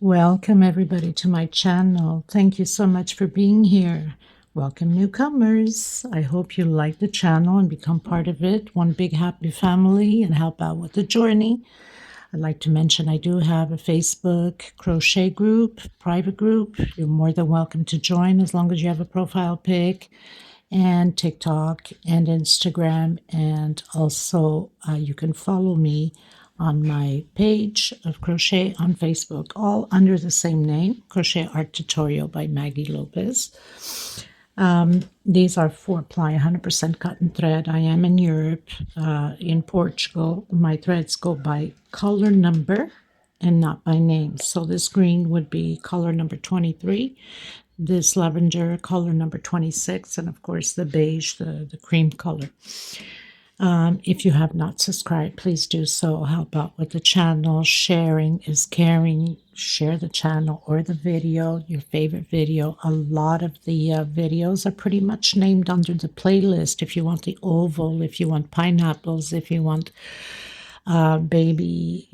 Welcome everybody to my channel. Thank you so much for being here. Welcome newcomers. I hope you like the channel and become part of it, one big happy family, and help out with the journey. I'd like to mention I do have a Facebook crochet group, private group. You're more than welcome to join as long as you have a profile pic, and TikTok and Instagram, and also you can follow me on my page of crochet on Facebook, all under the same name, Crochet Art Tutorial by Maggie Lopez. These are 4-ply 100% cotton thread. I am in Europe, in Portugal. My threads go by color number and not by name. So this green would be color number 23, this lavender color number 26, and of course the beige, the cream color. If you have not subscribed, please do so. Help out with the channel. Sharing is caring. Share the channel or the video, your favorite video. A lot of the videos are pretty much named under the playlist. If you want the oval, if you want pineapples, if you want baby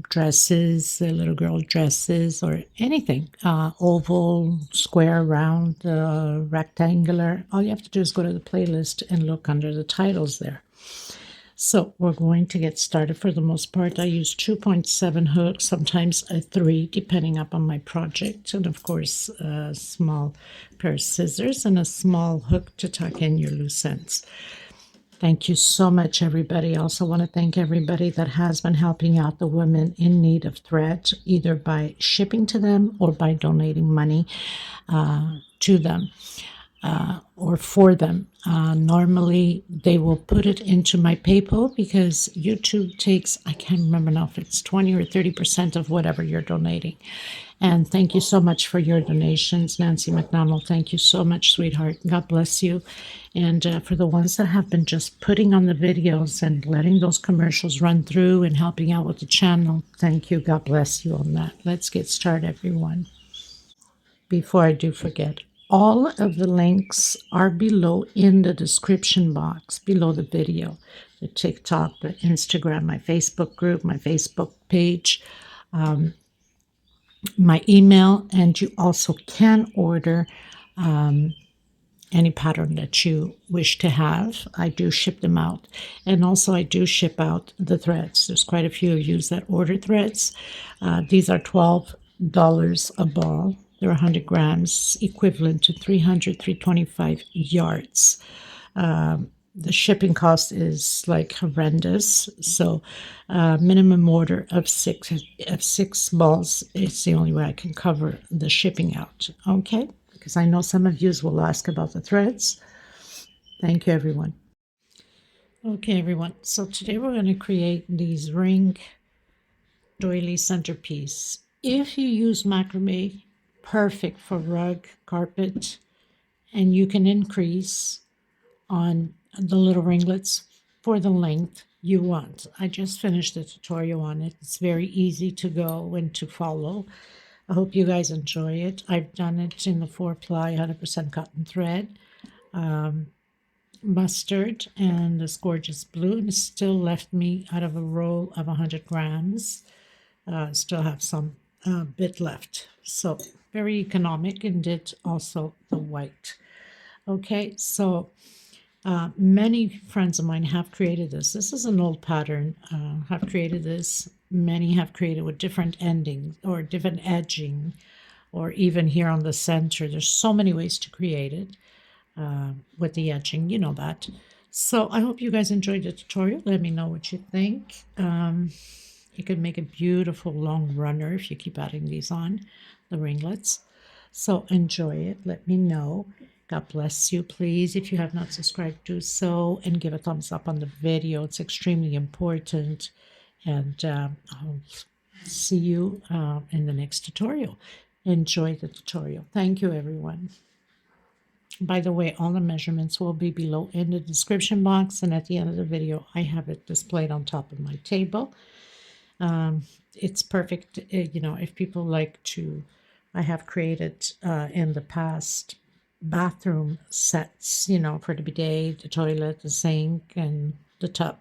dresses, little girl dresses, or anything, oval, square, round, rectangular, all you have to do is go to the playlist and look under the titles there. So we're going to get started. For the most part, I use 2.7 hooks, sometimes a 3, depending upon my project, and of course a small pair of scissors and a small hook to tuck in your loose ends. Thank you so much, everybody. I also want to thank everybody that has been helping out the women in need of thread, either by shipping to them or by donating money to them or for them. Normally, they will put it into my PayPal because YouTube takes, I can't remember now if it's 20 or 30% of whatever you're donating. And thank you so much for your donations. Nancy McDonald, thank you so much, sweetheart. God bless you. And for the ones that have been just putting on the videos and letting those commercials run through and helping out with the channel, thank you. God bless you on that. Let's get started, everyone. Before I do forget, all of the links are below in the description box, below the video. The TikTok, the Instagram, my Facebook group, my Facebook page, my email, and you also can order any pattern that you wish to have. I do ship them out. And also I do ship out the threads. There's quite a few of you that order threads. These are $12 a ball. They're 100 grams, equivalent to 325 yards. The shipping cost is like horrendous. So minimum order of six balls is the only way I can cover the shipping out. Okay? Because I know some of you will ask about the threads. Thank you, everyone. Okay, everyone. So today we're going to create these ring doily centerpiece. If you use macrame, perfect for rug, carpet, and you can increase on the little ringlets for the length you want. I just finished the tutorial on it. It's very easy to go and to follow. I hope you guys enjoy it. I've done it in the 4-ply 100% cotton thread, mustard, and this gorgeous blue, and it still left me out of a roll of 100 grams. Still have some bit left. So very economic, and did also the white. Okay, so many friends of mine have created this. This is an old pattern. Have created this. Many have created with different endings or different edging, or even here on the center. There's so many ways to create it with the edging. You know that. So I hope you guys enjoyed the tutorial. Let me know what you think. You can make a beautiful long runner if you keep adding these on, the ringlets. So enjoy it. Let me know. God bless you. Please, if you have not subscribed, do so and give a thumbs up on the video. It's extremely important. And I'll see you in the next tutorial. Enjoy the tutorial. Thank you, everyone. By the way, all the measurements will be below in the description box, and at the end of the video, I have it displayed on top of my table. It's perfect, you know, if people like to. I have created in the past bathroom sets, you know, for the bidet, the toilet, the sink, and the tub.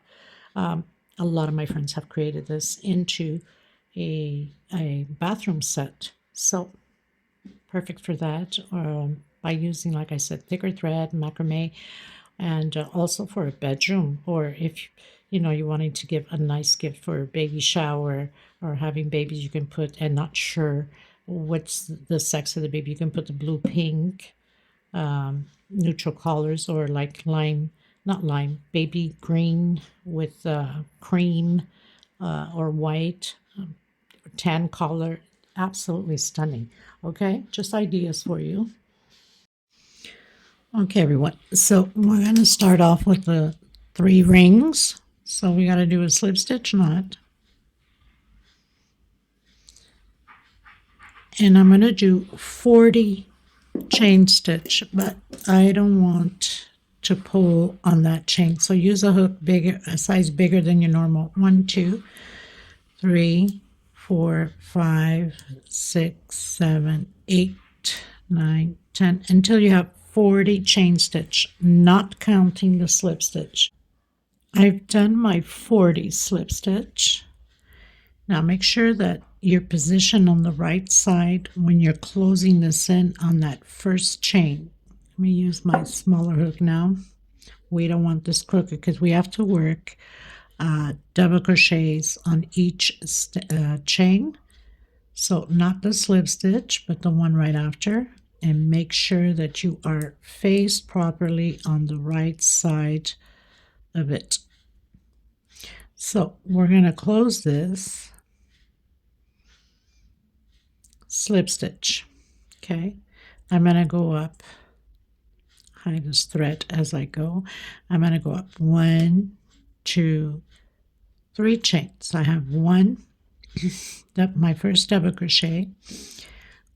A lot of my friends have created this into a bathroom set. So perfect for that. By using, like I said, thicker thread, macrame, and also for a bedroom, or if you're wanting to give a nice gift for a baby shower or having babies, you can put, and not sure what's the sex of the baby, you can put the blue, pink, neutral colors, or like lime, not lime, baby green with cream or white, tan color. Absolutely stunning. Okay, just ideas for you. Okay, everyone. So we're going to start off with the 3 rings. So we got to do a slip stitch knot. And I'm going to do 40 chain stitch, but I don't want to pull on that chain. So use a hook bigger, a size bigger than your normal. 1, 2, 3, 4, 5, 6, 7, 8, 9, 10, until you have 40 chain stitch, not counting the slip stitch. I've done my 40 slip stitch. Now make sure that you're positioned on the right side when you're closing this in on that first chain. Let me use my smaller hook now. We don't want this crooked because we have to work double crochets on each chain. So not the slip stitch, but the one right after. And make sure that you are faced properly on the right side of it. So we're going to close this, slip stitch. Okay, I'm going to go up, hide this thread as I go. I'm going to go up 1, 2, 3 chains. I have 1, my first double crochet,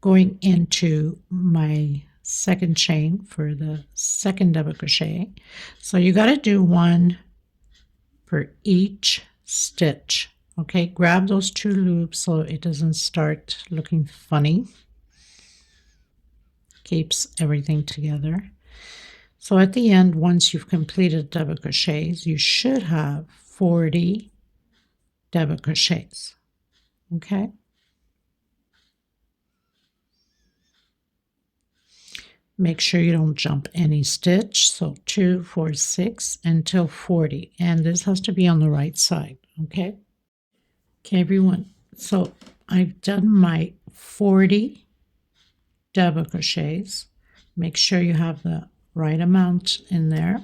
going into my second chain for the second double crochet. So you got to do 1 for each stitch. Okay, grab those 2 loops so it doesn't start looking funny. Keeps everything together. So at the end, once you've completed double crochets, you should have 40 double crochets. Okay. Make sure you don't jump any stitch. So 2, 4, 6 until 40. And this has to be on the right side. Okay. Okay, everyone. So I've done my 40 double crochets. Make sure you have the right amount in there.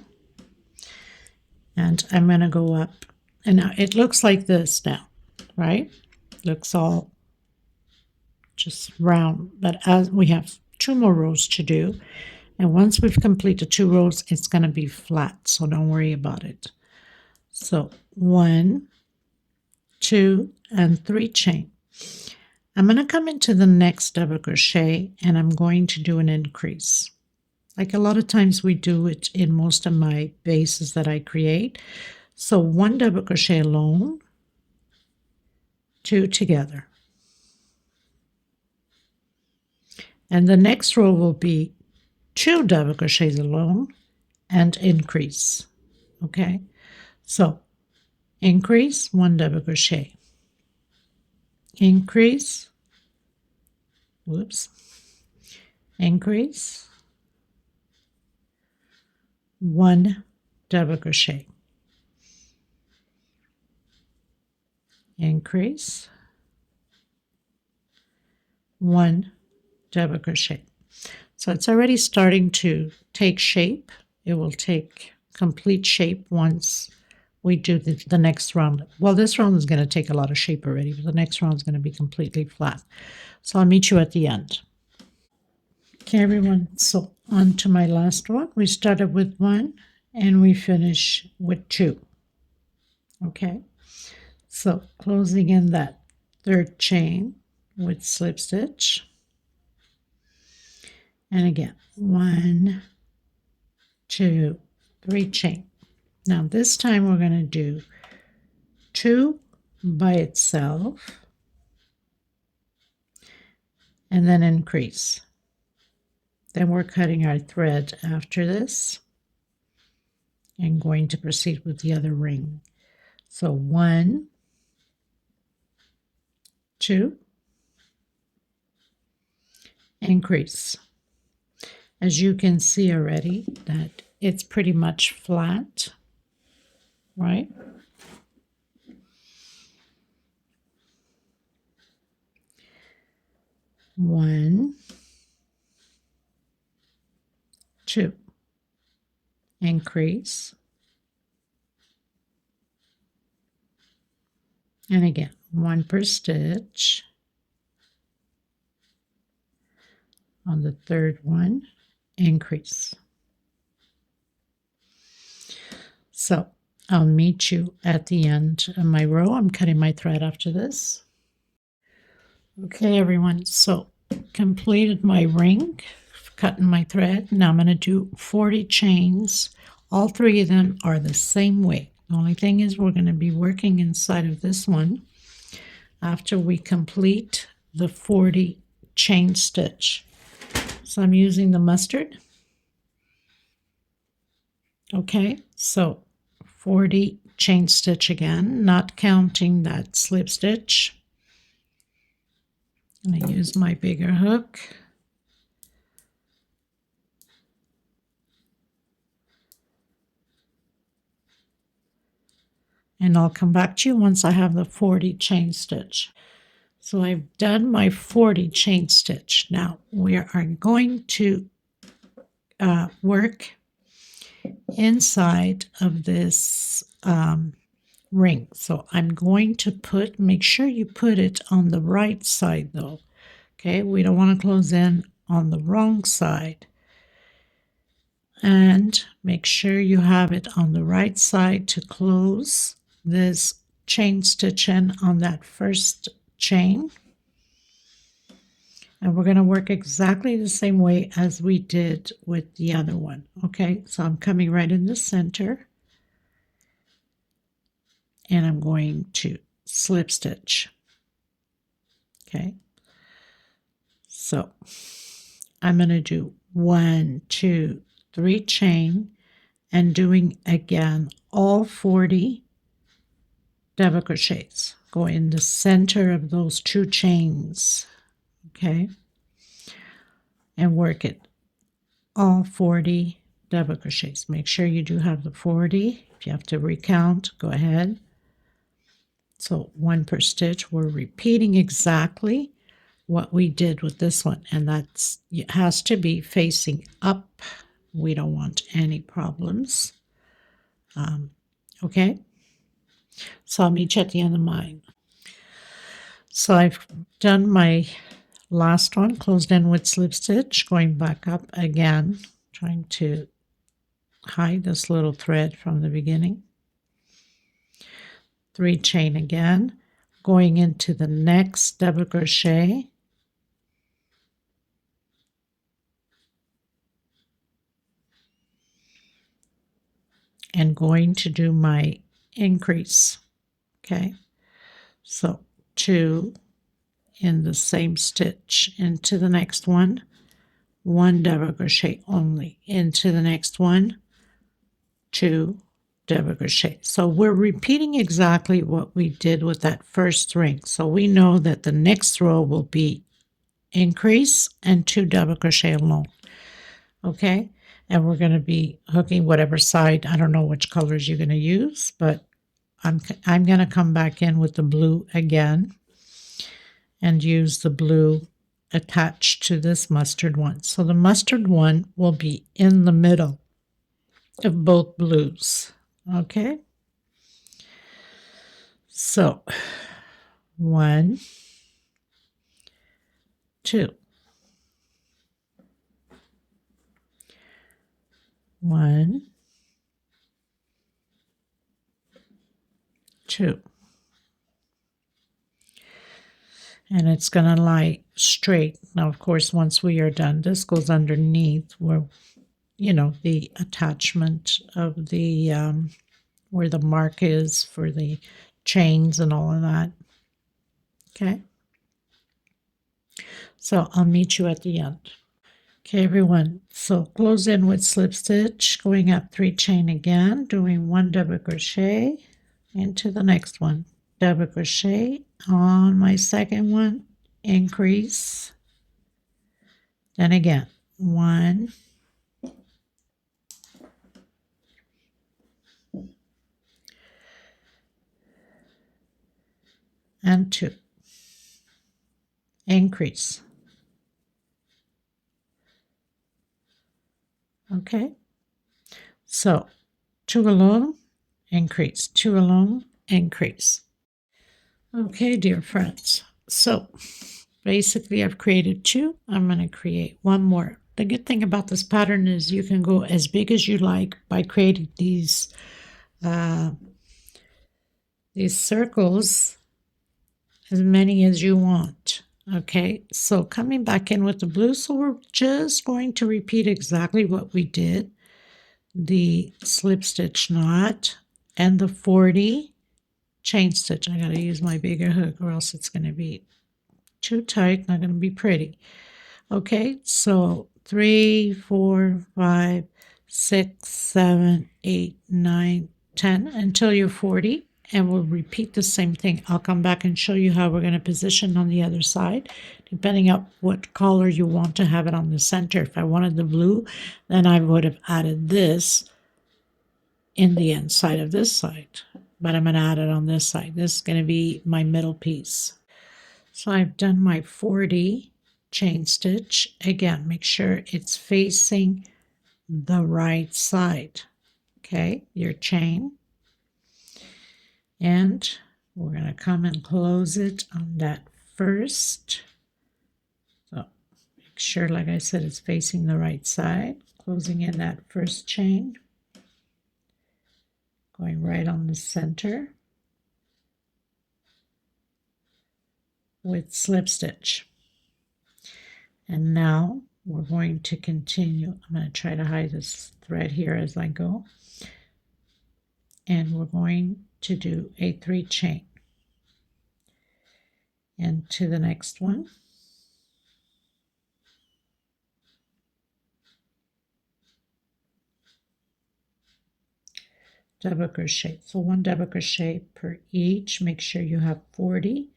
And I'm going to go up. And now it looks like this now, right? Looks all just round. But as we have 2 more rows to do, and once we've completed 2 rows, it's going to be flat, so don't worry about it. So 1, 2, and 3 chain. I'm going to come into the next double crochet and I'm going to do an increase. Like a lot of times we do it in most of my bases that I create. So 1 double crochet alone, 2 together. And the next row will be 2 double crochets alone and increase. Okay, so increase, 1 double crochet, increase, whoops, increase, 1 double crochet, increase, 1 double crochet. So it's already starting to take shape. It will take complete shape once we do the next round. Well, this round is going to take a lot of shape already, but the next round is going to be completely flat. So I'll meet you at the end. Okay, everyone. So on to my last one. We started with 1 and we finish with 2. Okay. So closing in that 3rd chain with slip stitch. And again, 1, 2, 3 chain. Now this time we're going to do 2 by itself and then increase. Then we're cutting our thread after this and going to proceed with the other ring. So 1, 2, increase. As you can see already that it's pretty much flat, right? One, 2, increase, and again 1 per stitch. On the third one, increase. So I'll meet you at the end of my row. I'm cutting my thread after this. Okay, everyone, so completed my ring, cutting my thread. Now I'm going to do 40 chains. All 3 of them are the same way. The only thing is we're going to be working inside of this one after we complete the 40 chain stitch. So I'm using the mustard. Okay, so 40 chain stitch again, not counting that slip stitch. I'm going to use my bigger hook. And I'll come back to you once I have the 40 chain stitch. So I've done my 40 chain stitch. Now we are going to work inside of this ring. So I'm going to make sure you put it on the right side though. Okay, we don't want to close in on the wrong side. And make sure you have it on the right side to close this chain stitch in on that first chain. And we're going to work exactly the same way as we did with the other one. Okay, so I'm coming right in the center and I'm going to slip stitch. Okay, so I'm going to do 1, 2, 3 chain and doing again all 40 double crochets. Go in the center of those 2 chains. Okay, and work it all 40 double crochets. Make sure you do have the 40. If you have to recount, go ahead. So 1 per stitch. We're repeating exactly what we did with this one, and that's, it has to be facing up. We don't want any problems. Okay, so I'll meet you at the end of mine. So I've done my last one, closed in with slip stitch, going back up again, trying to hide this little thread from the beginning. 3 chain again, going into the next double crochet, and going to do my increase. Okay, so 2 in the same stitch into the next one, 1 double crochet only into the next one, 2 double crochet. So we're repeating exactly what we did with that first ring. So we know that the next row will be increase and 2 double crochet alone. Okay, and we're going to be hooking whatever side. I don't know which colors you're going to use, but I'm going to come back in with the blue again and use the blue attached to this mustard one. So the mustard one will be in the middle of both blues. Okay, so 1, 2, 1, 2, and it's going to lie straight. Now, of course, once we are done, this goes underneath where, you know, the attachment of the where the mark is for the chains and all of that. Okay, so I'll meet you at the end. Okay, everyone, so close in with slip stitch, going up 3 chain again, doing 1 double crochet into the next one. double crochet on my second one, increase, then again 1 and 2, increase. Okay, so 2 alone, increase, 2 alone, increase. Okay, dear friends, so basically I've created 2. I'm going to create 1 more. The good thing about this pattern is you can go as big as you like by creating these circles, as many as you want. Okay, so coming back in with the blue, so we're just going to repeat exactly what we did. The slip stitch knot and the 40 chain stitch. I got to use my bigger hook or else it's going to be too tight, not going to be pretty. Okay, so 3, 4, 5, 6, 7, 8, 9, 10 until you're 40, and we'll repeat the same thing. I'll come back and show you how we're going to position on the other side, depending on what color you want to have it on the center. If I wanted the blue, then I would have added this in the inside of this side, but I'm going to add it on this side. This is going to be my middle piece. So I've done my 40 chain stitch. Again, make sure it's facing the right side. Okay, your chain. And we're going to come and close it on that first. So make sure, like I said, it's facing the right side. Closing in that first chain. Going right on the center with slip stitch. And now we're going to continue. I'm going to try to hide this thread here as I go. And we're going to do a 3 chain into the next one. Double crochet. So 1 double crochet per each. Make sure you have 40,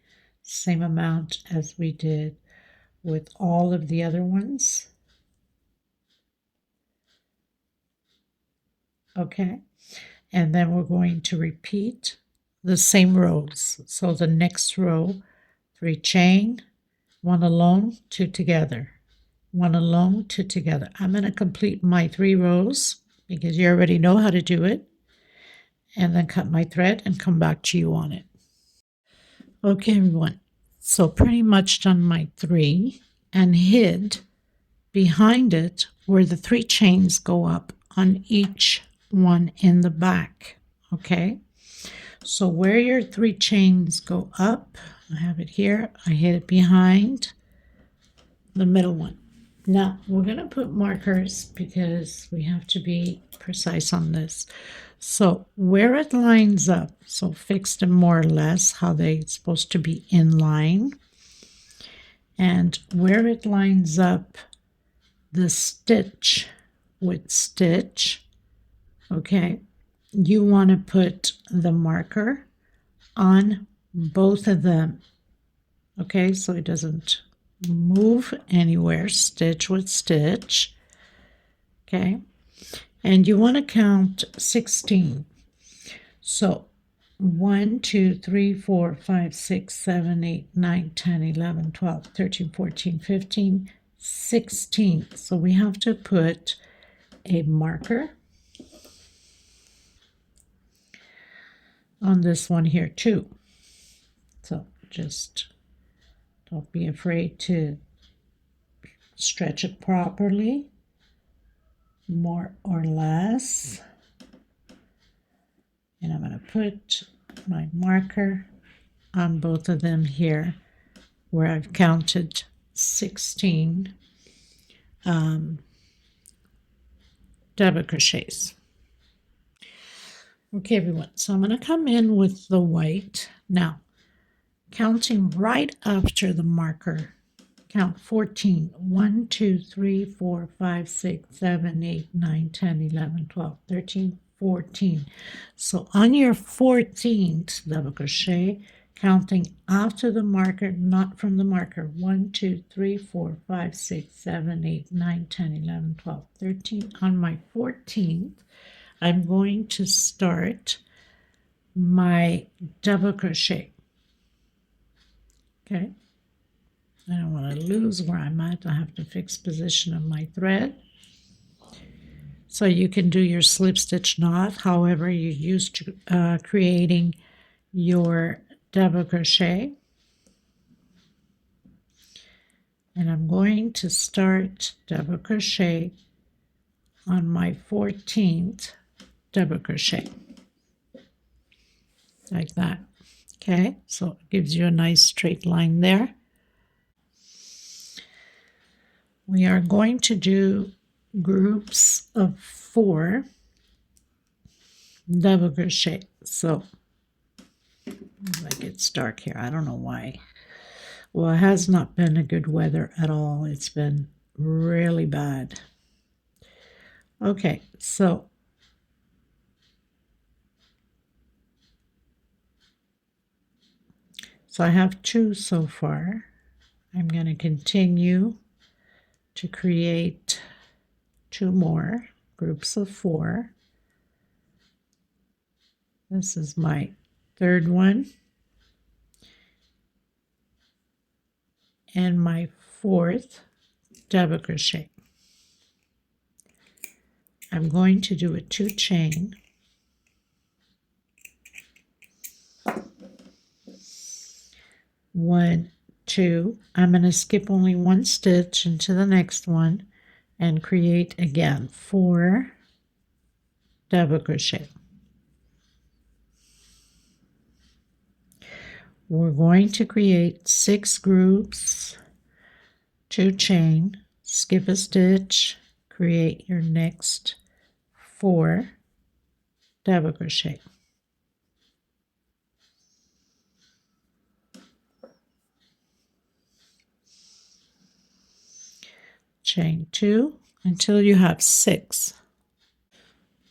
same amount as we did with all of the other ones. Okay, and then we're going to repeat the same rows. So the next row, 3 chain, 1 alone, 2 together, 1 alone, 2 together. I'm going to complete my 3 rows because you already know how to do it, and then cut my thread and come back to you on it. Okay, everyone, so pretty much done my 3 and hid behind it where the 3 chains go up on each one in the back. Okay, so where your 3 chains go up, I have it here, I hid it behind the middle one. Now we're going to put markers because we have to be precise on this. So where it lines up, so fix them more or less how they're supposed to be in line, and where it lines up the stitch with stitch, okay, you want to put the marker on both of them. Okay, so it doesn't move anywhere, stitch with stitch. Okay, and you want to count 16. So 1, 2, 3, 4, 5, 6, 7, 8, 9, 10, 11, 12, 13, 14, 15, 16. So we have to put a marker on this one here too. So just don't be afraid to stretch it properly, more or less. And I'm going to put my marker on both of them here where I've counted 16 double crochets. Okay, everyone, so I'm going to come in with the white. Now, counting right after the marker, count 14. 1, 2, 3, 4, 5, 6, 7, 8, 9, 10, 11, 12, 13, 14. So on your 14th double crochet, counting after the marker, not from the marker, 1, 2, 3, 4, 5, 6, 7, 8, 9, 10, 11, 12, 13. On my 14th, I'm going to start my double crochet. Okay, I don't want to lose where I'm at. I have to fix position of my thread. So you can do your slip stitch knot however you're used to creating your double crochet. And I'm going to start double crochet on my 14th double crochet, like that. Okay, so it gives you a nice straight line there. We are going to do groups of 4 double crochet. So it gets dark here. I don't know why. Well, it has not been a good weather at all. It's been really bad. Okay, so I have 2 so far. I'm going to continue to create 2 more groups of 4. This is my 3rd one and my 4th double crochet. I'm going to do a 2 chain, 1, 2. I'm going to skip only 1 stitch into the next one and create again 4 double crochet. We're going to create 6 groups, 2 chain, skip a stitch, create your next 4 double crochet. Chain 2 until you have 6.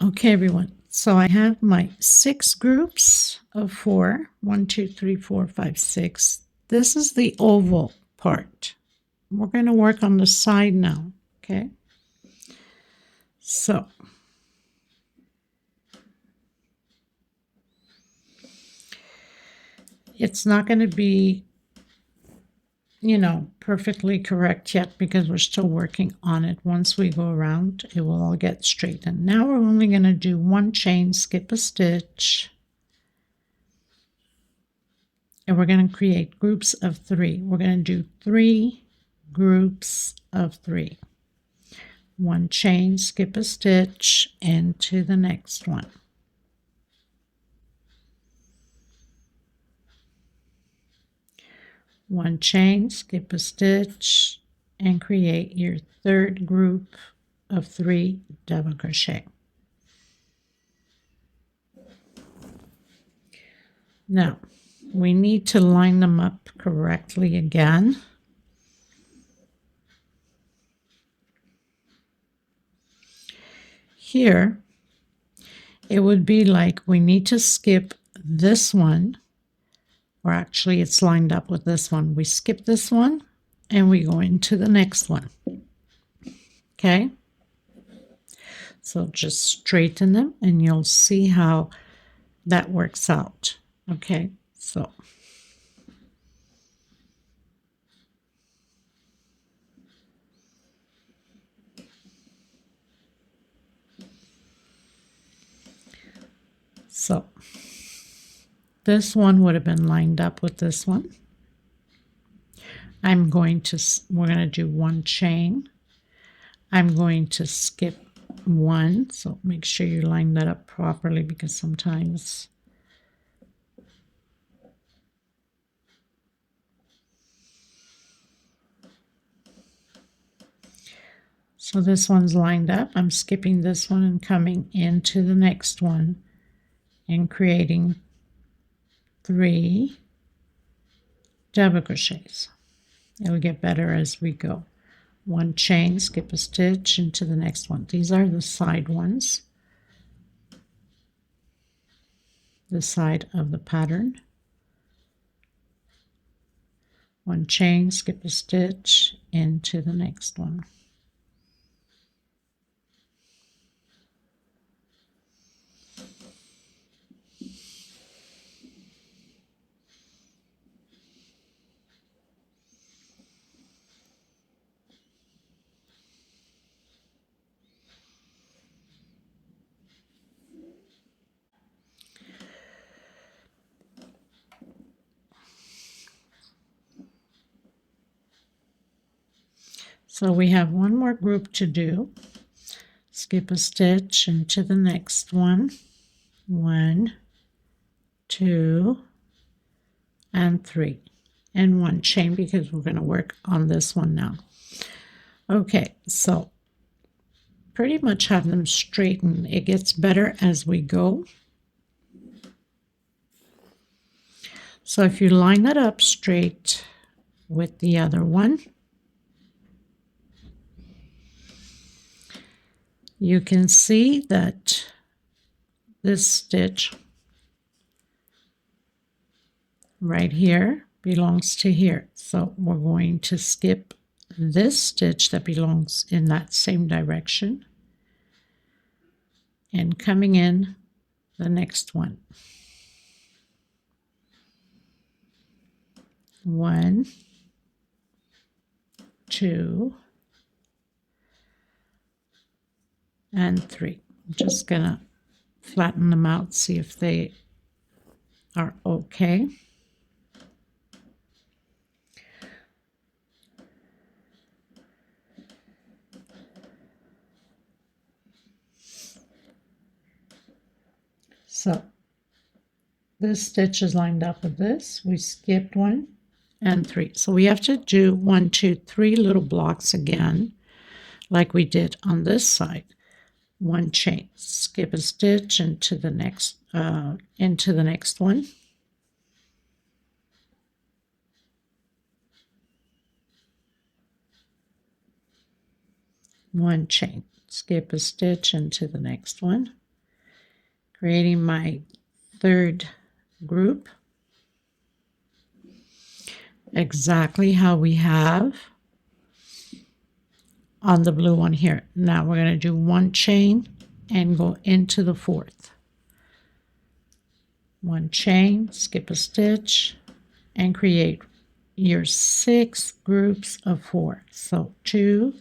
Okay, everyone. So I have my 6 groups of 4. 1, 2, 3, 4, 5, 6. This is the oval part. We're going to work on the side now. Okay. So it's not going to be, perfectly correct yet because we're still working on it. Once we go around, it will all get straightened. Now we're only going to do 1 chain, skip a stitch, and we're going to create groups of 3. We're going to do 3 groups of 3. 1 chain, skip a stitch into the next one. One chain, skip a stitch, and create your 3rd group of 3 double crochet. Now, we need to line them up correctly again. Here, it would be like we need to skip this one, or actually it's lined up with this one. We skip this one and we go into the next one. Okay? So just straighten them and you'll see how that works out. Okay? So this one would have been lined up with this one. We're going to do 1 chain. I'm going to skip 1, so make sure you line that up properly because sometimes so this one's lined up. I'm skipping this one and coming into the next one and creating 3 double crochets. It'll get better as we go. 1 chain, skip a stitch into the next one. These are the side ones. the side of the pattern. One chain, skip a stitch into the next one. So we have one more group to do. Skip a stitch into the next one. 1, 2, and 3. And one chain because we're going to work on this one now. Okay, so pretty much have them straighten. It gets better as we go. So if you line it up straight with the other one, you can see that this stitch right here belongs to here. So we're going to skip this stitch that belongs in that same direction and coming in the next one. 1, 2, and 3. I'm just gonna flatten them out, see if they are okay. So this stitch is lined up with this. We skipped 1 and 3. So we have to do 1, 2, 3 little blocks again, like we did on this side. One chain, skip a stitch into the next one. One chain, skip a stitch into the next one, creating my third group, exactly how we have on the blue one here. Now we're going to do one chain and go into the fourth. One chain, skip a stitch, and create your 6 groups of 4. So 2,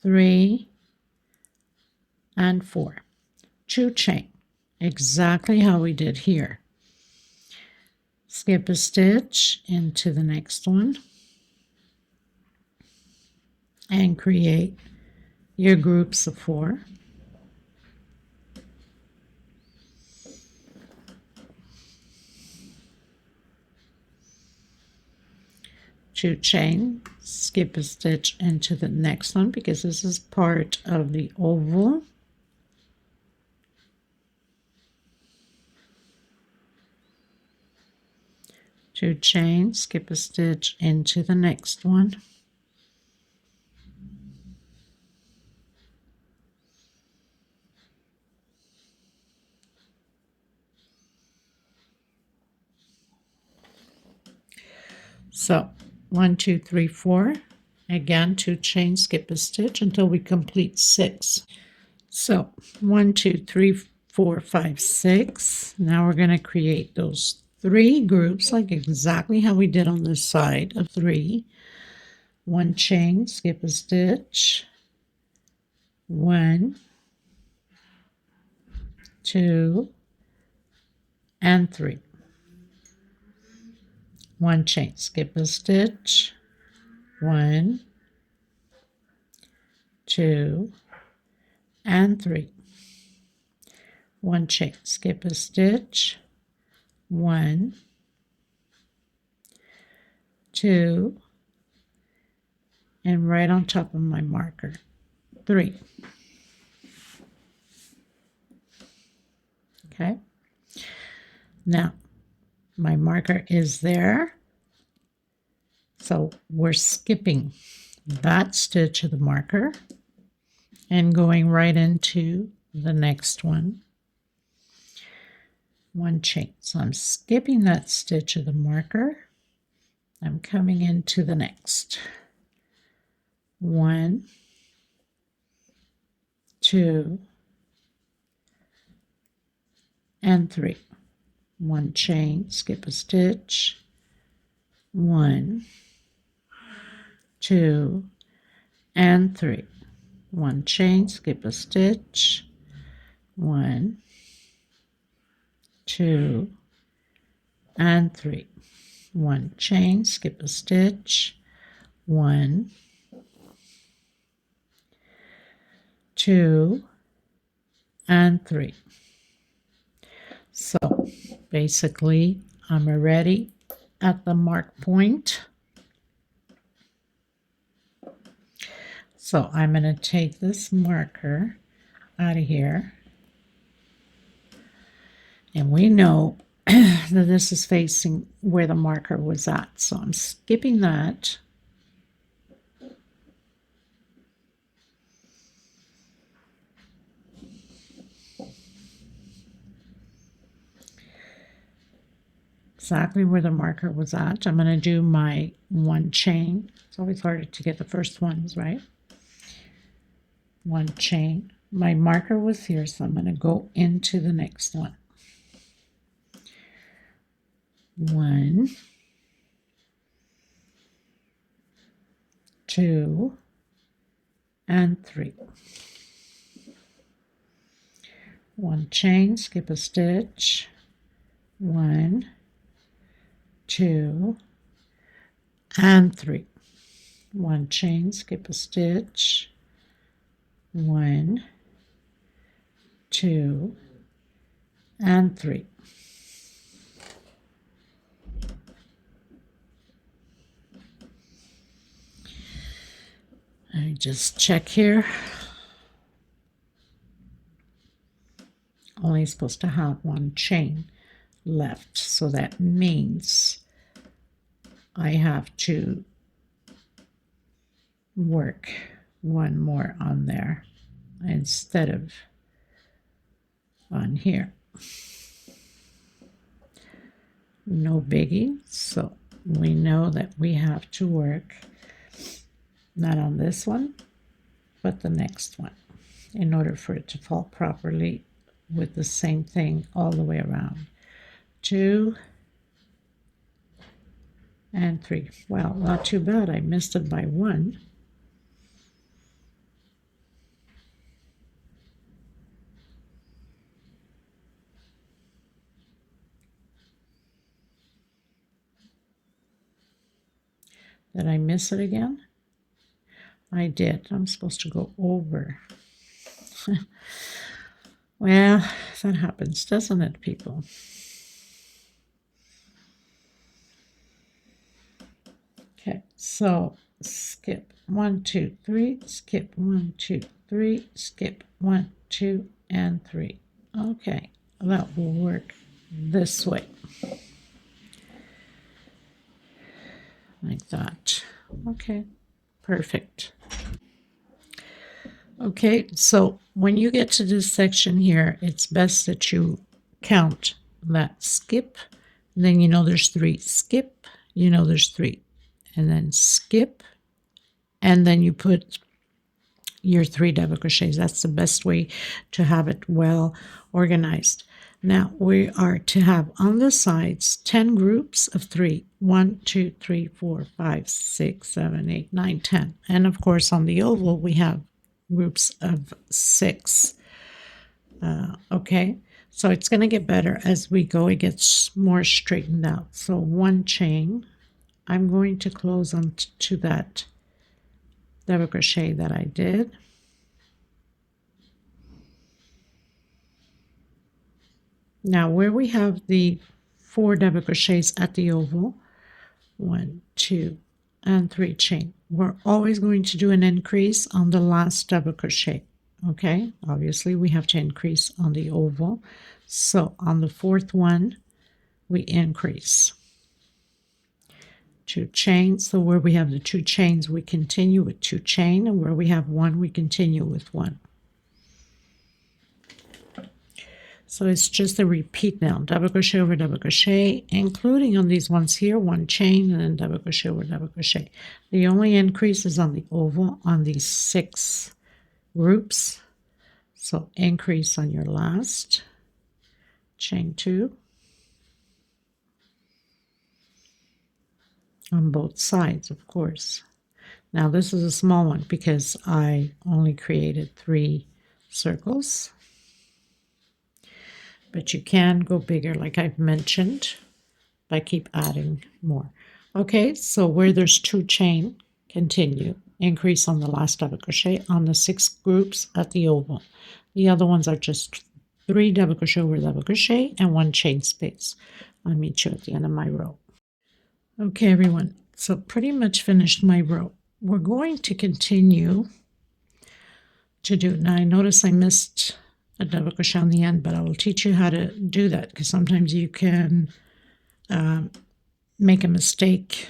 3, and 4. 2 chain, exactly how we did here. Skip a stitch into the next one and create your groups of 4. Two chain, skip a stitch into the next one because this is part of the oval. Two chain, skip a stitch into the next one. So 1, 2, 3, 4. Again, 2 chain, skip a stitch until we complete 6. So 1, 2, 3, 4, 5, 6. Now we're going to create those 3 groups, like exactly how we did on this side of 3. 1 chain, skip a stitch. 1, 2, and 3. 1 chain, skip a stitch. 1, 2, and 3. 1 chain, skip a stitch. 1, 2, and right on top of my marker, 3. Okay. Now my marker is there. So we're skipping that stitch of the marker and going right into the next one. 1 chain. So I'm skipping that stitch of the marker. I'm coming into the next. 1, 2, and 3. 1 chain, skip a stitch. 1, 2, and 3. 1 chain, skip a stitch. 1, 2, and 3. 1 chain, skip a stitch. 1, 2, and 3. So basically I'm already at the mark point. So I'm going to take this marker out of here, and we know that this is facing where the marker was at, so I'm skipping that. Exactly where the marker was at. I'm going to do my 1 chain. It's always harder to get the first ones right. 1 chain. My marker was here, so I'm going to go into the next one. 1, 2, and 3. 1 chain, skip a stitch. 1, 2, and 3. 1 chain, skip a stitch. 1, 2, and 3. Let me just check here. Only supposed to have 1 chain left, so that means I have to work 1 more on there instead of on here. No biggie. So we know that we have to work not on this one, but the next one in order for it to fall properly with the same thing all the way around. 2 and 3. Well, not too bad. I missed it by 1. Did I miss it again? I did. I'm supposed to go over. Well, that happens, doesn't it, people? Okay, so skip 1, 2, 3, skip 1, 2, 3, skip 1, 2, and 3. Okay, that will work this way. Like that. Okay, perfect. Okay, so when you get to this section here, it's best that you count that skip. Then you know there's 3. Skip, you know there's 3. And then skip, and then you put your 3 double crochets. That's the best way to have it well organized. Now we are to have on the sides 10 groups of 3. 1, 2, 3, 4, 5, 6, 7, 8, 9, 10. And of course on the oval we have groups of 6. Okay, so it's going to get better as we go. It gets more straightened out. So 1 chain. I'm going to close on to that double crochet that I did. Now where we have the 4 double crochets at the oval, 1, 2, and 3 chain, we're always going to do an increase on the last double crochet. Okay, obviously we have to increase on the oval, so on the 4th one we increase 2 chains. So where we have the 2 chains we continue with 2 chain, and where we have 1 we continue with 1. So it's just a repeat now, double crochet over double crochet, including on these ones here, one chain and then double crochet over double crochet. The only increase is on the oval on these 6 groups. So increase on your last, chain 2 on both sides, of course. Now this is a small one because I only created 3 circles. But you can go bigger, like I've mentioned, by keep adding more. Okay, so where there's 2 chain, continue. Increase on the last double crochet on the 6 groups at the oval. The other ones are just 3 double crochet over double crochet and 1 chain space. I'll meet you at the end of my row. Okay, everyone, so pretty much finished my row. We're going to continue to do, now I notice I missed a double crochet on the end, but I will teach you how to do that because sometimes you can make a mistake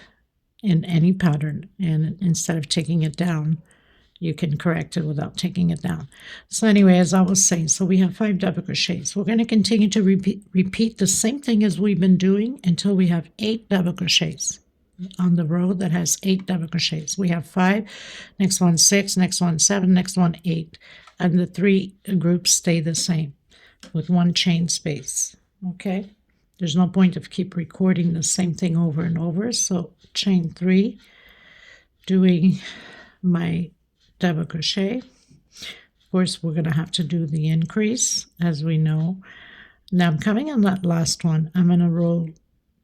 in any pattern, and instead of taking it down, you can correct it without taking it down. So anyway, as I was saying, so we have 5 double crochets. We're going to continue to repeat the same thing as we've been doing until we have 8 double crochets on the row that has 8 double crochets. We have 5, next one 6, next one 7, next one 8, and the 3 groups stay the same with 1 chain space. Okay, there's no point of keep recording the same thing over and over. So chain 3, doing my double crochet. Of course, we're going to have to do the increase, as we know. Now I'm coming on that last one. I'm going to roll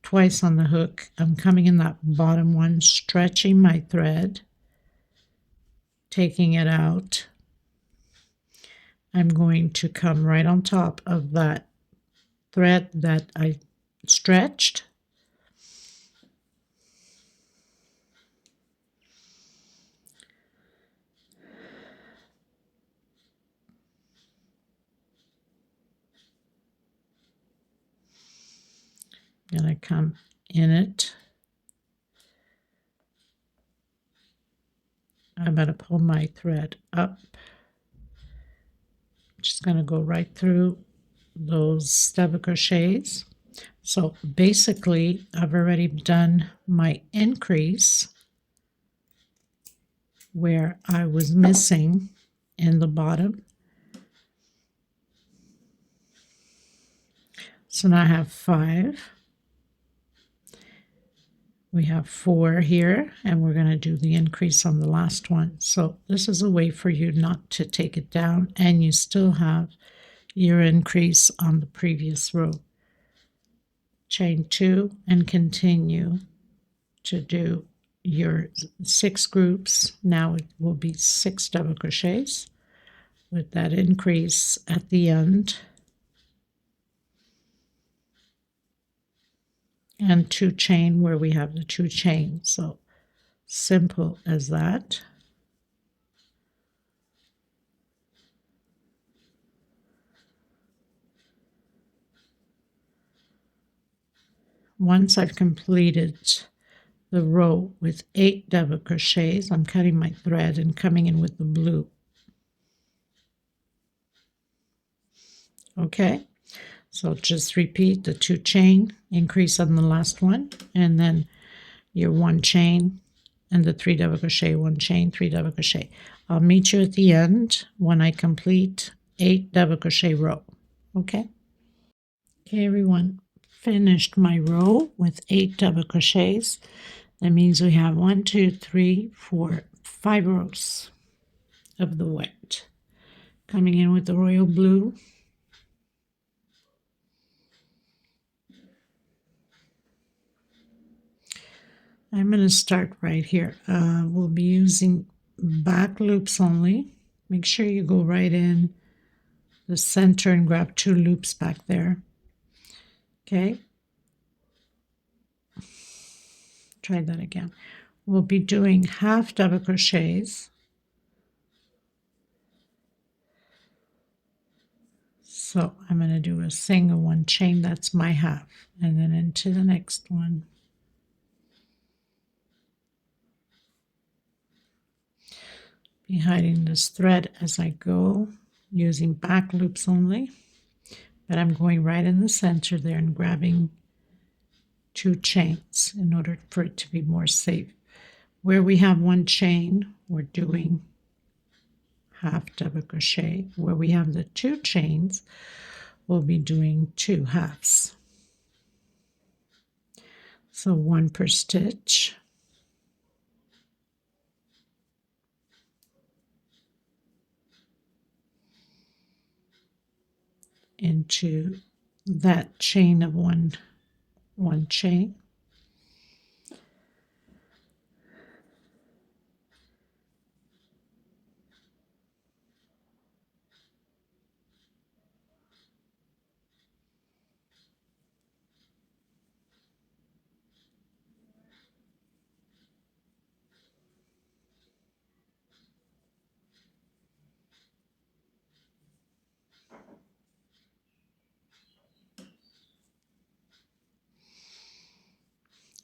twice on the hook. I'm coming in that bottom one, stretching my thread, taking it out. I'm going to come right on top of that thread that I stretched. And I come in it. I'm going to pull my thread up. Just going to go right through those double crochets. So basically, I've already done my increase where I was missing in the bottom. So now I have 5. We have 4 here, and we're going to do the increase on the last one. So this is a way for you not to take it down, and you still have your increase on the previous row. Chain 2 and continue to do your 6 groups. Now it will be 6 double crochets with that increase at the end. And 2 chain where we have the 2 chains. So simple as that. Once I've completed the row with 8 double crochets, I'm cutting my thread and coming in with the blue. Okay, so just repeat the 2 chain, increase on the last one, and then your 1 chain and the 3 double crochet, 1 chain, 3 double crochet. I'll meet you at the end when I complete 8 double crochet row. Okay, everyone, finished my row with 8 double crochets. That means we have 1, 2, 3, 4, 5 rows of the wet. Coming in with the royal blue. I'm going to start right here. We'll be using back loops only. Make sure you go right in the center and grab 2 loops back there. Okay. Try that again. We'll be doing half double crochets. So I'm going to do a single 1 chain, that's my half, and then into the next one. Be hiding this thread as I go, using back loops only. but I'm going right in the center there and grabbing 2 chains in order for it to be more safe. Where we have 1 chain, we're doing half double crochet. Where we have the 2 chains, we'll be doing 2 halves. So 1 per stitch. Into that chain of one chain.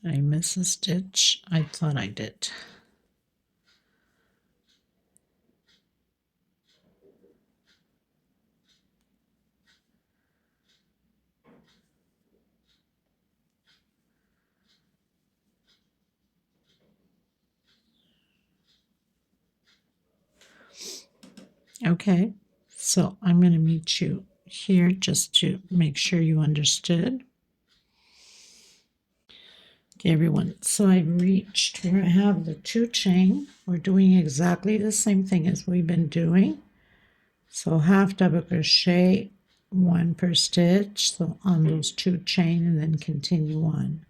I miss a stitch. I thought I did. Okay, so I'm going to meet you here just to make sure you understood. Okay, everyone, so I've reached where I have the 2 chain. We're doing exactly the same thing as we've been doing. So half double crochet, 1 per stitch, so on those 2 chain, and then continue on.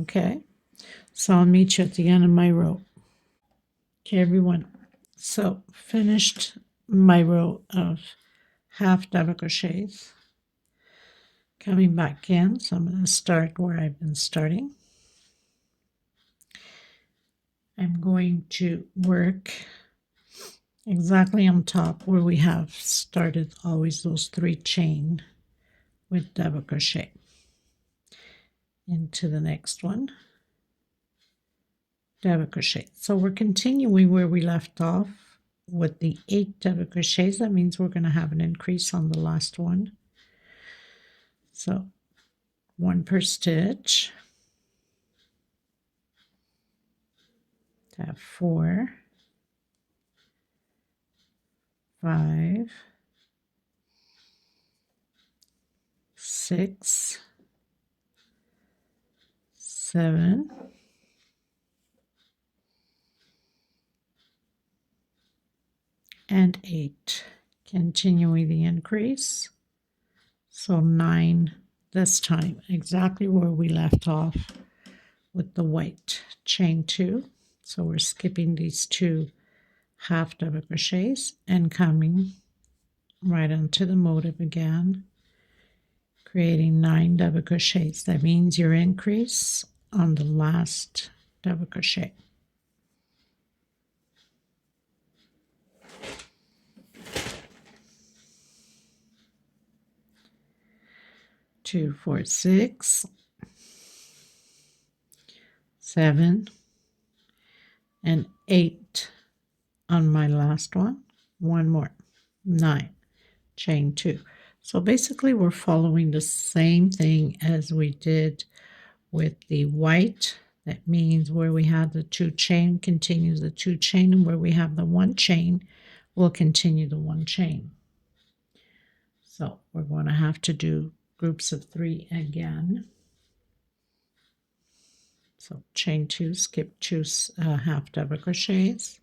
Okay, so I'll meet you at the end of my row. Okay, everyone, so finished my row of half double crochets. Coming back in, so I'm going to start where I've been starting. I'm going to work exactly on top where we have started always those 3 chain with double crochet into the next one, double crochet. So we're continuing where we left off with the 8 double crochets. That means we're going to have an increase on the last one. So 1 per stitch, to have 4, 5, 6, 7, 8. Continuing the increase. So 9 this time, exactly where we left off with the white. Chain 2. So we're skipping these 2 half double crochets and coming right onto the motif again, creating 9 double crochets. That means your increase on the last double crochet. Two, 4, 6, 7, and 8 on my last one. 1 more, 9, chain 2. So basically we're following the same thing as we did with the white. That means where we have the 2 chain continues the 2 chain, and where we have the 1 chain we'll continue the 1 chain. So we're going to have to do groups of 3 again. So chain 2, skip 2 half double crochets,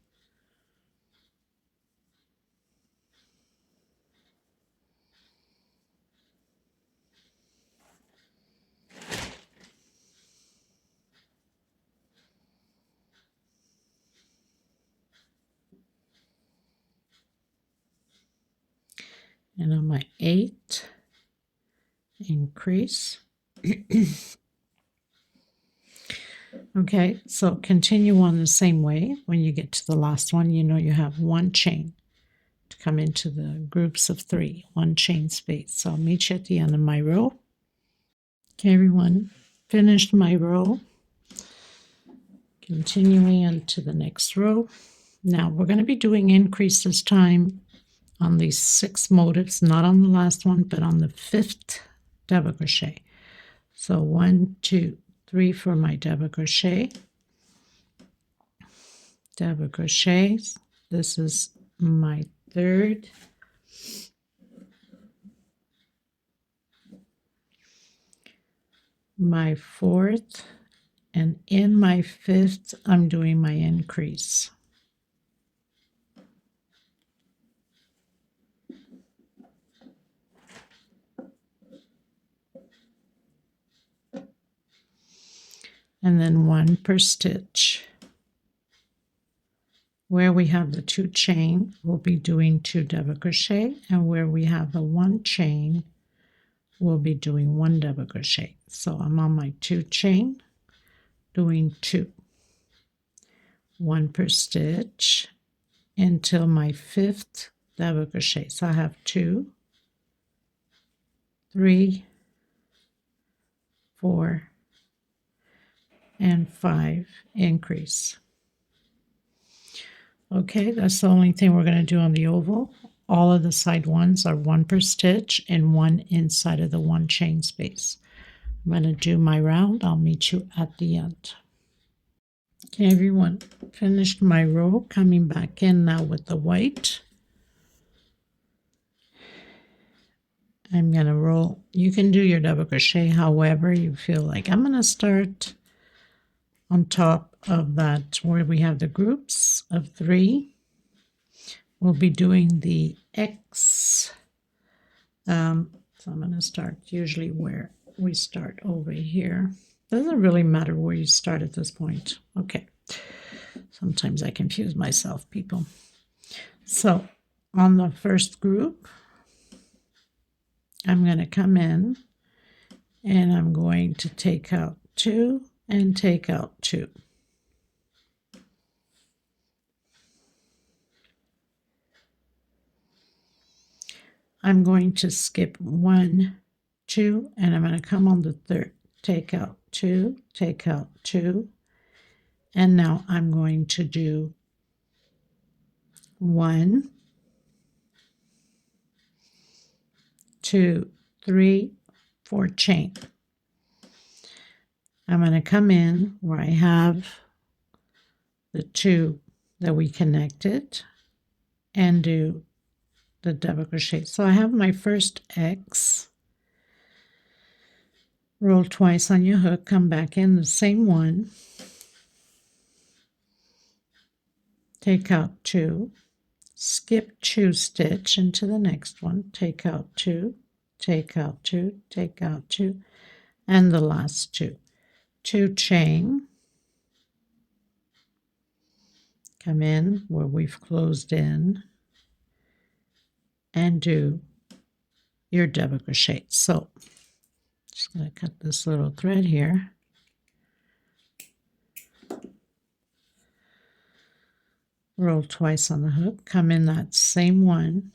and on my 8 increase. Okay, so continue on the same way. When you get to the last one, you know you have 1 chain to come into the groups of 3, 1 chain space. So I'll meet you at the end of my row. Okay, everyone, finished my row. Continuing into the next row. Now we're going to be doing increase this time on these 6 motifs, not on the last one, but on the 5th double crochet. So 1, 2, 3 for my double crochet. Double crochets. This is my 3rd. My 4th, and in my 5th I'm doing my increase. And then 1 per stitch. Where we have the 2 chain, we'll be doing 2 double crochet, and where we have the 1 chain, we'll be doing 1 double crochet. So I'm on my 2 chain, doing 2, 1 per stitch until my 5th double crochet. So I have 2, 3, 4, and 5 increase. Okay, that's the only thing we're going to do on the oval. All of the side ones are 1 per stitch and 1 inside of the 1 chain space. I'm going to do my round. I'll meet you at the end. Okay, everyone, finished my row. Coming back in now with the white. I'm going to roll. You can do your double crochet however you feel like. I'm going to start on top of that where we have the groups of 3. We'll be doing the X. So I'm going to start usually where we start over here. Doesn't really matter where you start at this point. Okay. Sometimes I confuse myself, people. So on the first group, I'm going to come in and I'm going to take out 2 and take out 2. I'm going to skip 1, 2, and I'm going to come on the 3rd. Take out 2, take out 2, and now I'm going to do 1, 2, 3, 4 chain. I'm going to come in where I have the 2 that we connected and do the double crochet. So I have my first X. Roll twice on your hook, come back in the same one, take out 2, skip 2 stitch into the next one, take out 2, take out 2, take out 2, and the last 2. 2 chain, come in where we've closed in, and do your double crochet. So just going to cut this little thread here. Roll twice on the hook, come in that same one,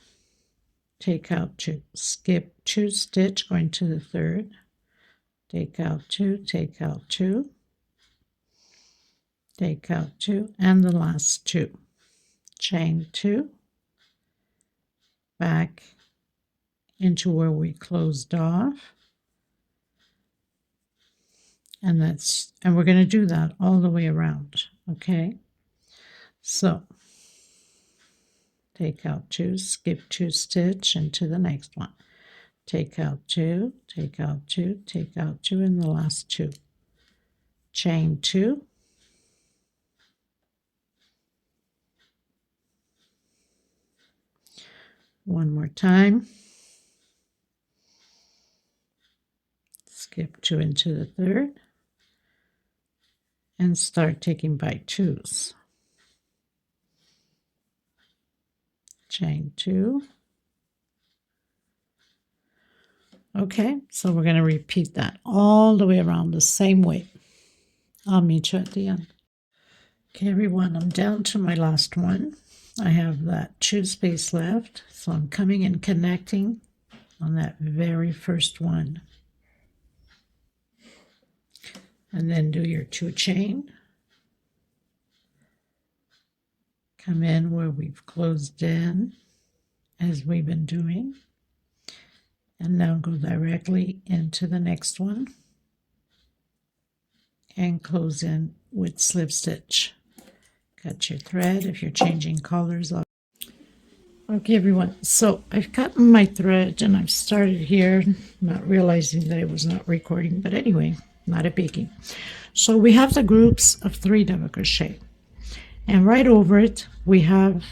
take out 2, skip 2 stitch going to the 3rd, take out 2, take out 2, take out 2, and the last 2. Chain 2, back into where we closed off. And we're going to do that all the way around, okay? So take out 2, skip 2 stitch into the next one. Take out 2, take out 2, take out 2, and the last 2. Chain 2. One more time. Skip 2 into the 3rd. And start taking by 2s. Chain 2. Okay, so we're going to repeat that all the way around the same way. I'll meet you at the end. Okay, everyone, I'm down to my last one. I have that 2 space left, so I'm coming and connecting on that very first one. And then do your 2 chain, come in where we've closed in, as we've been doing, and now go directly into the next one and close in with slip stitch. Cut your thread if you're changing colors. Okay, everyone, so I've cut my thread and I've started here, not realizing that it was not recording, but anyway, not a biggie. So we have the groups of 3 double crochet, and right over it we have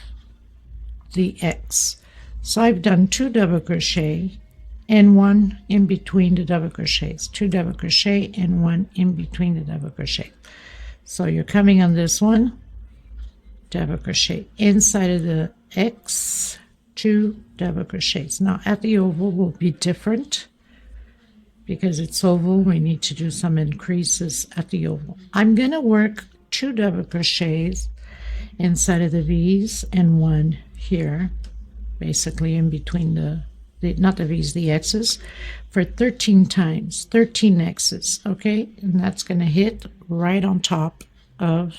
the X. So I've done 2 double crochet and 1 in between the double crochets, 2 double crochet and 1 in between the double crochet. So you're coming on this one, double crochet inside of the X, 2 double crochets. Now at the oval will be different because it's oval. We need to do some increases at the oval. I'm going to work 2 double crochets inside of the V's and 1 here, basically in between the not the V's, the X's, for 13 times, 13 X's, okay? And that's going to hit right on top of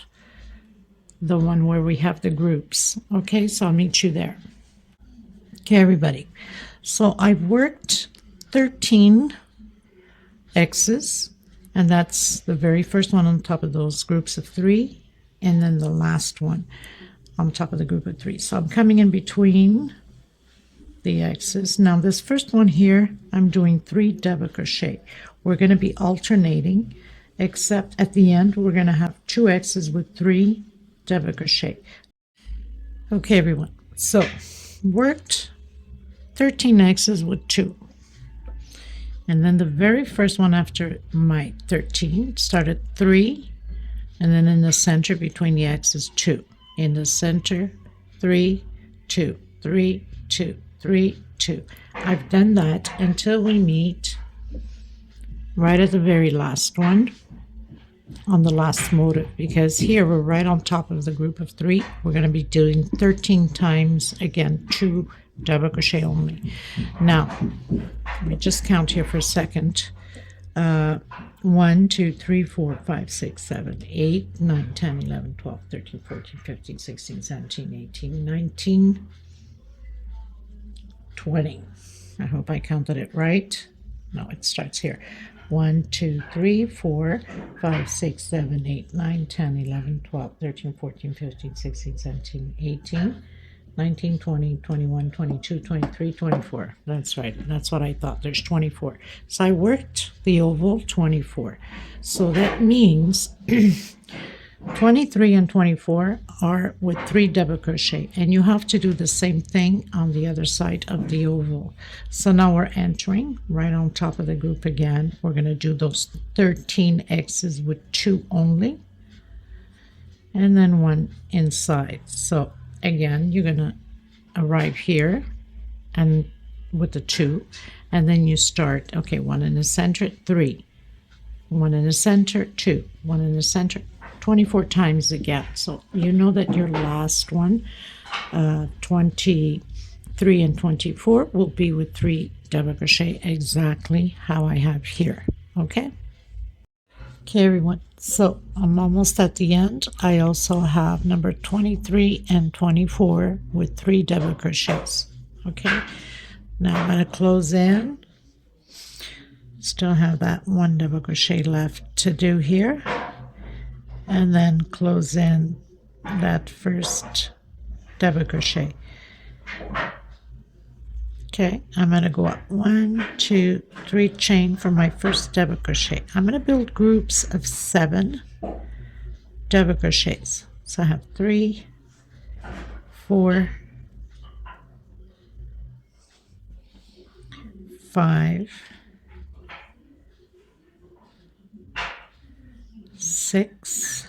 the one where we have the groups. Okay, so I'll meet you there. Okay, everybody. So I've worked 13 X's, and that's the very first one on top of those groups of 3, and then the last one on top of the group of 3. So I'm coming in between the X's. Now this first one here, I'm doing 3 double crochet. We're going to be alternating, except at the end we're going to have 2 X's with 3 double crochet. Okay, everyone, so worked 13 X's with 2, and then the very first one after my 13 started 3, and then in the center between the X's 2, in the center 3 2 3 2 3 2. I've done that until we meet right at the very last one on the last motive, because here we're right on top of the group of 3. We're going to be doing 13 times, again 2 double crochet only. Now let me just count here for a second. 1 2 3 4 5 6 7 8 9 10 11 12 13 14 15 16 17 18 19 20. I hope I counted it right. No, it starts here. 1 2 3 4 5 6 7 8 9 10 11 12 13 14 15 16 17 18 19 20 21 22 23 24. That's right, that's what I thought. There's 24. So I worked the oval 24, so that means 23 and 24 are with 3 double crochet, and you have to do the same thing on the other side of the oval. So now we're entering right on top of the group again. We're going to do those 13 X's with 2 only, and then 1 inside. So again, you're going to arrive here and with the 2, and then you start, okay, 1 in the center, 3, 1 in the center, 2, 1 in the center, 24 times again. So you know that your last one, 23 and 24, will be with 3 double crochet, exactly how I have here. Okay, everyone, so I'm almost at the end. I also have number 23 and 24 with 3 double crochets. Okay, now I'm going to close in. Still have that 1 double crochet left to do here, and then close in that first double crochet. Okay, I'm going to go up 1 2 3 chain for my first double crochet. I'm going to build groups of 7 double crochets. So I have 3 4 5 6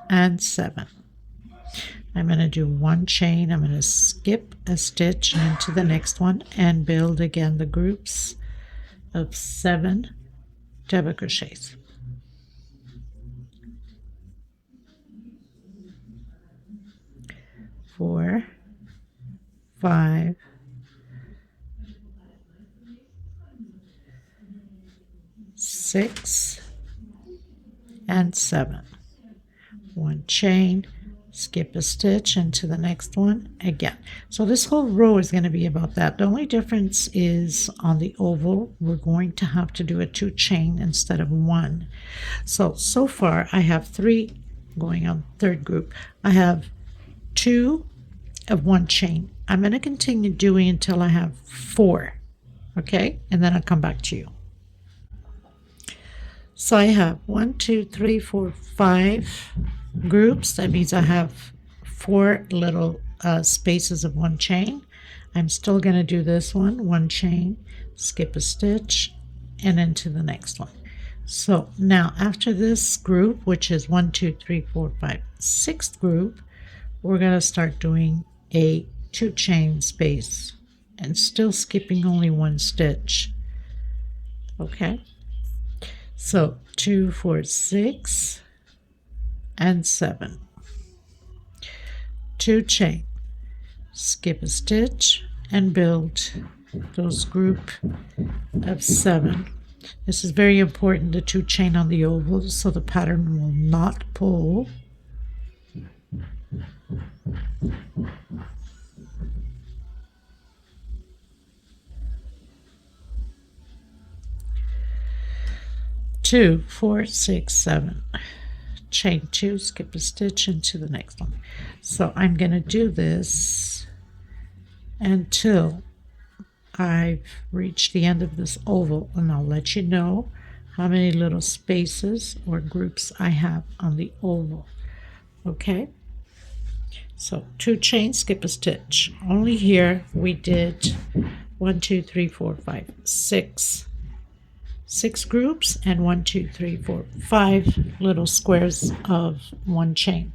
and 7. I'm going to do 1 chain. I'm going to skip a stitch into the next one and build again the groups of 7 double crochets. Four, 5, 6 and 7. 1 chain, skip a stitch into the next one again. So this whole row is going to be about that. The only difference is on the oval, we're going to have to do a 2 chain instead of 1. So far I have 3 going on third group. I have 2 of 1 chain. I'm going to continue doing until I have 4. Okay, and then I'll come back to you. So I have 1, 2, 3, 4, 5 groups. That means I have 4 little spaces of 1 chain. I'm still going to do this one chain, skip a stitch, and into the next one. So now after this group, which is 1, 2, 3, 4, 5, 6th group, we're going to start doing a 2 chain space and still skipping only 1 stitch. Okay. So 2, 4, 6, and 7. 2 chain, skip a stitch, and build those group of 7. This is very important, the 2 chain on the oval, so the pattern will not pull. Two, 4, 6, 7. Chain 2, skip a stitch into the next one. So I'm going to do this until I've reached the end of this oval, and I'll let you know how many little spaces or groups I have on the oval. Okay, so 2 chains, skip a stitch. Only here we did 1, 2, 3, 4, 5, 6 groups, and 1, 2, 3, 4, 5 little squares of 1 chain.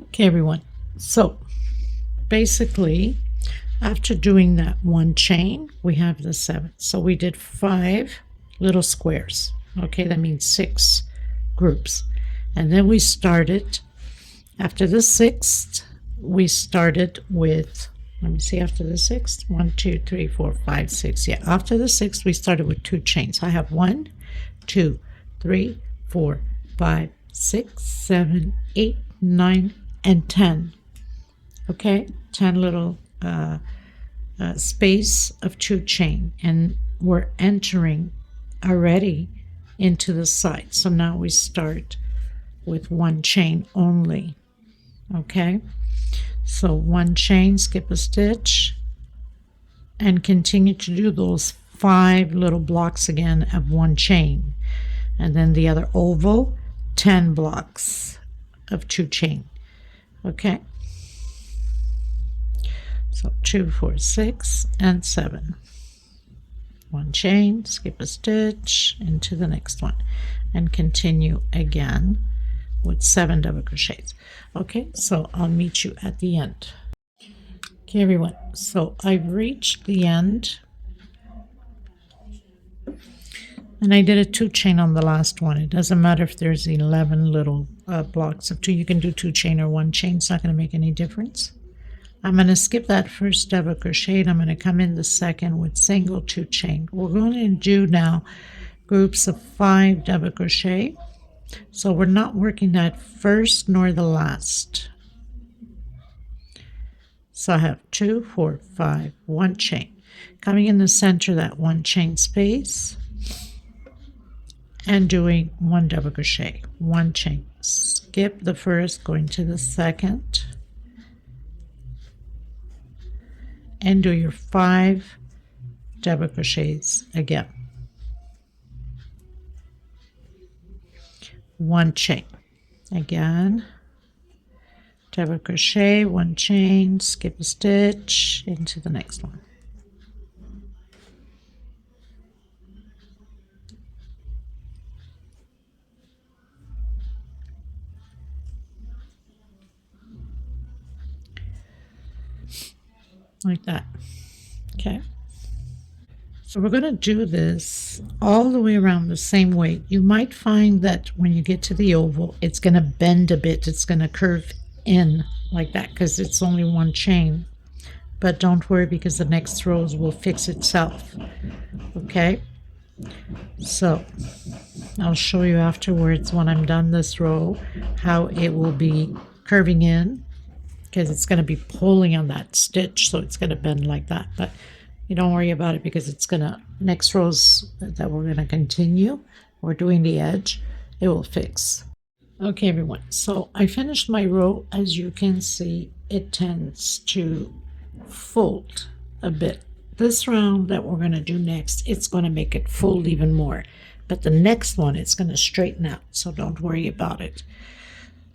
Okay, everyone, so basically after doing that 1 chain, we have the 7. So we did 5 little squares. Okay, that means 6 groups. And then we started, after the 6th, we started with, let me see, after the 6th, 1, 2, 3, 4, 5, 6. Yeah, after the 6th, we started with 2 chains. I have 1, 2, 3, 4, 5, 6, 7, 8, 9, and 10. Okay, 10 little space of 2 chain, and we're entering already into the side. So now we start with 1 chain only. Okay, so 1 chain, skip a stitch, and continue to do those 5 little blocks again of 1 chain, and then the other oval, 10 blocks of 2 chain. Okay, so 2, 4, 6, and 7. 1 chain, skip a stitch into the next one, and continue again with 7 double crochets. Okay, so I'll meet you at the end. Okay, everyone, so I've reached the end, and I did a 2 chain on the last one. It doesn't matter if there's 11 little blocks of 2. You can do 2 chain or 1 chain. It's not going to make any difference. I'm going to skip that first double crochet, and I'm going to come in the second with single 2 chain. We're going to do now groups of 5 double crochet. So we're not working that first nor the last. So I have 2, 4, 5, 1 chain. Coming in the center, that 1 chain space, and doing 1 double crochet, 1 chain. Skip the first, going to the second, and do your 5 double crochets again. 1 chain. Again, double crochet, 1 chain, skip a stitch into the next one. Like that. Okay, so we're going to do this all the way around the same way. You might find that when you get to the oval, it's going to bend a bit. It's going to curve in like that because it's only 1 chain. But don't worry, because the next rows will fix itself. Okay, so I'll show you afterwards when I'm done this row how it will be curving in because it's going to be pulling on that stitch, so it's going to bend like that. But you don't worry about it because it's going to, next rows that we're going to continue, we're doing the edge, it will fix. Okay, everyone, so I finished my row. As you can see, it tends to fold a bit. This round that we're going to do next, it's going to make it fold even more. But the next one, it's going to straighten out, so don't worry about it.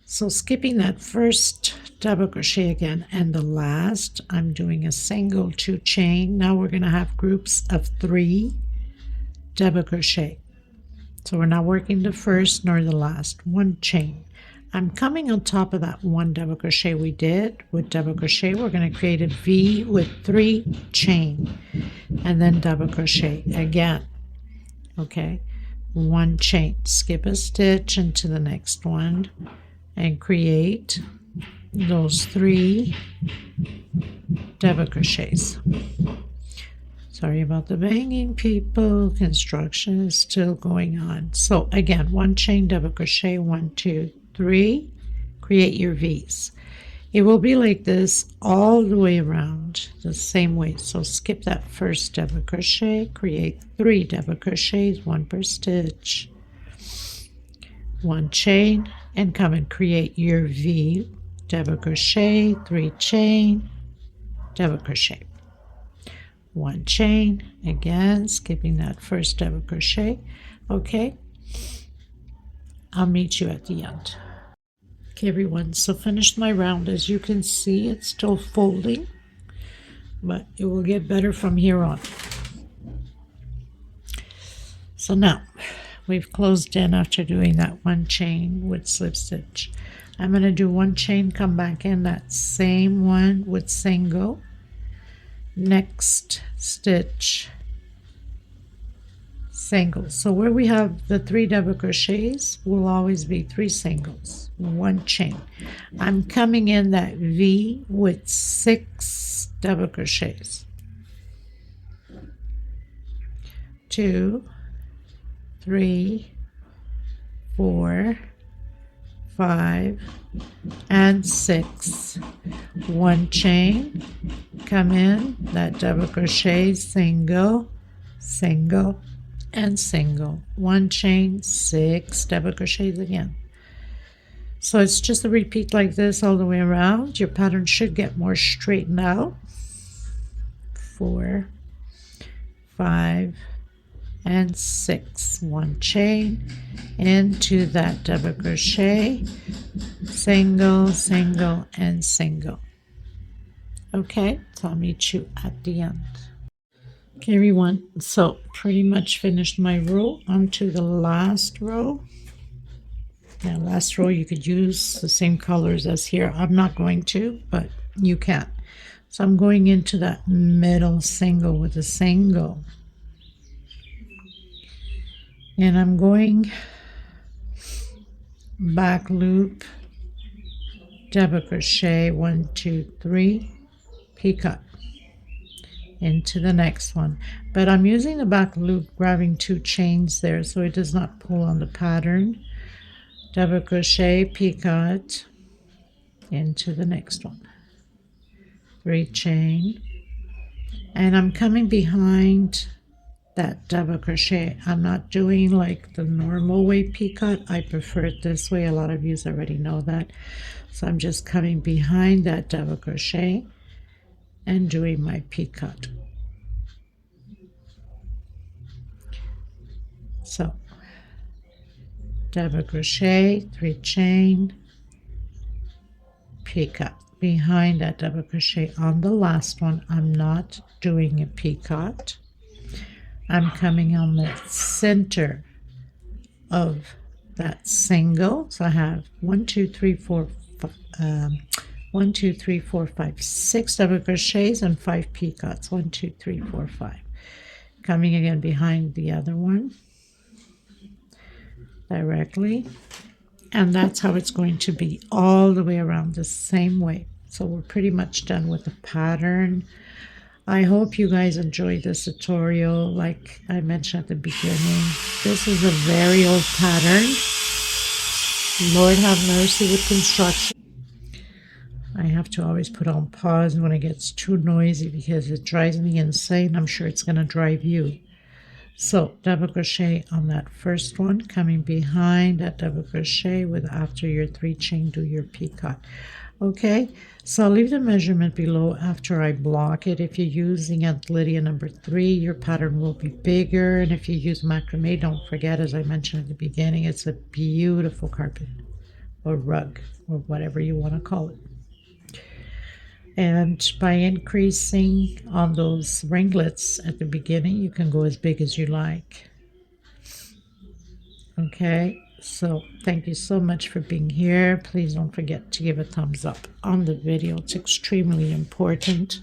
So skipping that first double crochet again and the last, I'm doing a single 2 chain. Now we're going to have groups of 3 double crochet. So we're not working the first nor the last, 1 chain. I'm coming on top of that 1 double crochet we did with double crochet. We're going to create a V with 3 chain and then double crochet again. Okay, 1 chain, skip a stitch into the next one and create those 3 double crochets. Sorry about the banging, people. Construction is still going on. So again, 1 chain double crochet, 1, 2, 3, create your V's. It will be like this all the way around, the same way. So skip that first double crochet, create 3 double crochets, 1 per stitch, 1 chain, and come and create your V, double crochet, 3 chain, double crochet, 1 chain, again skipping that first double crochet. Okay, I'll meet you at the end. Okay, everyone, so finished my round. As you can see, it's still folding, but it will get better from here on. So now we've closed in after doing that 1 chain with slip stitch. I'm going to do 1 chain, come back in that same one with single, next stitch, single. So where we have the 3 double crochets will always be 3 singles, 1 chain. I'm coming in that V with 6 double crochets, 2, 3, 4, 5, and 6. 1 chain, come in that double crochet, single, single, and single, 1 chain, 6 double crochets again. So it's just a repeat like this all the way around. Your pattern should get more straightened out. 4, 5, and 6, 1 chain into that double crochet, single, single, and single. Okay, so I'll meet you at the end. Okay, everyone, so pretty much finished my row. Onto the last row. Now, last row you could use the same colors as here. I'm not going to, but you can. So I'm going into that middle single with a single, and I'm going back loop, double crochet, 1, 2, 3, picot into the next one. But I'm using the back loop, grabbing 2 chains there so it does not pull on the pattern. Double crochet, picot into the next one, 3 chain, and I'm coming behind that double crochet. I'm not doing like the normal way picot. I prefer it this way. A lot of you already know that. So I'm just coming behind that double crochet and doing my picot. So double crochet, 3 chain, picot. Behind that double crochet on the last one, I'm not doing a picot. I'm coming on the center of that single. So I have 1, 2, 3, 4, 1, 2, 3, 4, 5, 6 double crochets and 5 picots. 1, 2, 3, 4, 5. Coming again behind the other one directly, and that's how it's going to be all the way around the same way. So we're pretty much done with the pattern. I hope you guys enjoyed this tutorial. Like I mentioned at the beginning, this is a very old pattern. Lord have mercy with construction. I have to always put on pause when it gets too noisy because it drives me insane. I'm sure it's going to drive you. So double crochet on that first one, coming behind that double crochet with after your 3 chain, do your peacock. Okay, so I'll leave the measurement below after I block it. If you're using Aunt Lydia number 3, your pattern will be bigger. And if you use macrame, don't forget, as I mentioned at the beginning, it's a beautiful carpet or rug or whatever you want to call it. And by increasing on those ringlets at the beginning, you can go as big as you like. Okay, so thank you so much for being here. Please don't forget to give a thumbs up on the video. It's extremely important.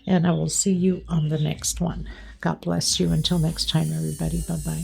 And I will see you on the next one. God bless you. Until next time, everybody. Bye-bye.